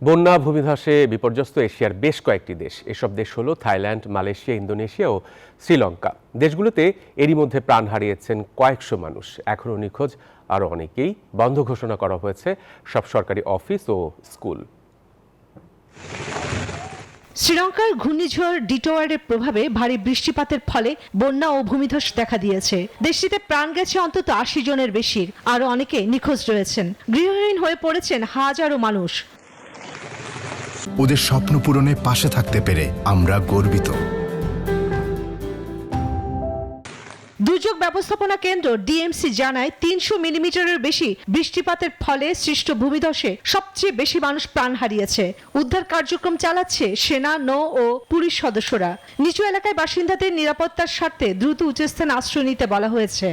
বন্যা ভূমিধসে বিপর্যস্ত এশিয়ার বেশ কয়েকটি দেশ। এসব দেশ হলো থাইল্যান্ড, মালয়েশিয়া, ইন্দোনেশিয়া ও শ্রীলঙ্কা। দেশগুলোতে এরই মধ্যে প্রাণ হারিয়েছেন কয়েকশো মানুষ। এখনও নিখোঁজ আরও অনেকেই। বন্ধ ঘোষণা করা হয়েছে সব সরকারি অফিস ও স্কুল। শ্রীলঙ্কার ঘূর্ণিঝড় ডিটোয়ারের প্রভাবে ভারী বৃষ্টিপাতের ফলে বন্যা ও ভূমিধস দেখা দিয়েছে। দেশটিতে প্রাণ গেছে অন্তত ৮০ জনের বেশি, আরও অনেকে নিখোঁজ রয়েছেন। গৃহহীন হয়ে পড়েছেন হাজারো মানুষ। ওদের স্বপ্ন পূরণে পাশে থাকতে পেরে আমরা গর্বিত। দুর্যোগ ব্যবস্থাপনা কেন্দ্র ডিএমসি জানায় ৩০০ মিলিমিটারের বেশি বৃষ্টিপাতের ফলে সৃষ্ট ভূমিধসে সবচেয়ে বেশি মানুষ প্রাণ হারিয়েছে। উদ্ধার কার্যক্রম চালাচ্ছে সেনা, নৌ ও পুলিশ সদস্যরা। নিচু এলাকায় বাসিন্দাদের নিরাপত্তার স্বার্থে দ্রুত উচ্চস্থানে আশ্রয় নিতে বলা হয়েছে।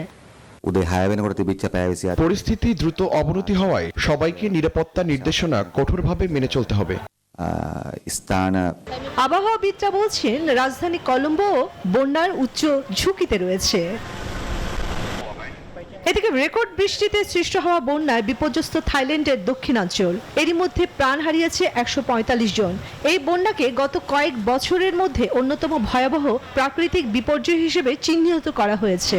পরিস্থিতি দ্রুত অবনতি হওয়ায় সবাইকে নিরাপত্তা নির্দেশনা কঠোরভাবে মেনে চলতে হবে। আবহাওয়াবিদরা বলছেন রাজধানী কলম্বো বন্যার উচ্চ ঝুঁকিতে রয়েছে। এদিকে রেকর্ড বৃষ্টিতে সৃষ্ট হওয়া বন্যায় বিপর্যস্ত থাইল্যান্ডের দক্ষিণাঞ্চল। এরই মধ্যে প্রাণ হারিয়েছে ১৪৫ জন। এই বন্যাকে গত কয়েক বছরের মধ্যে অন্যতম ভয়াবহ প্রাকৃতিক বিপর্যয় হিসেবে চিহ্নিত করা হয়েছে।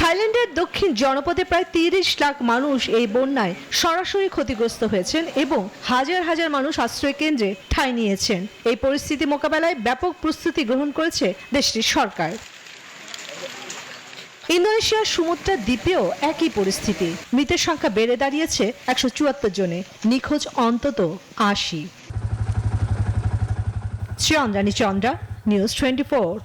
থাইল্যান্ডের দক্ষিণ জনপদে প্রায় ৩০ লাখ মানুষ এই বন্যায় সরাসরি ক্ষতিগ্রস্ত হয়েছেন এবং হাজার হাজার মানুষ আশ্রয় কেন্দ্রে ঠাঁই নিয়েছেন। এই পরিস্থিতি মোকাবেলায় ব্যাপক প্রস্তুতি গ্রহণ করেছে দেশটির সরকার। ইন্দোনেশিয়ার সুমাত্রা দ্বীপেও একই পরিস্থিতি। মৃতের সংখ্যা বেড়ে দাঁড়িয়েছে ১৭৪ জনে, নিখোঁজ অন্তত ৮০। চন্দ্রানী চন্দ্রা, নিউজ 24।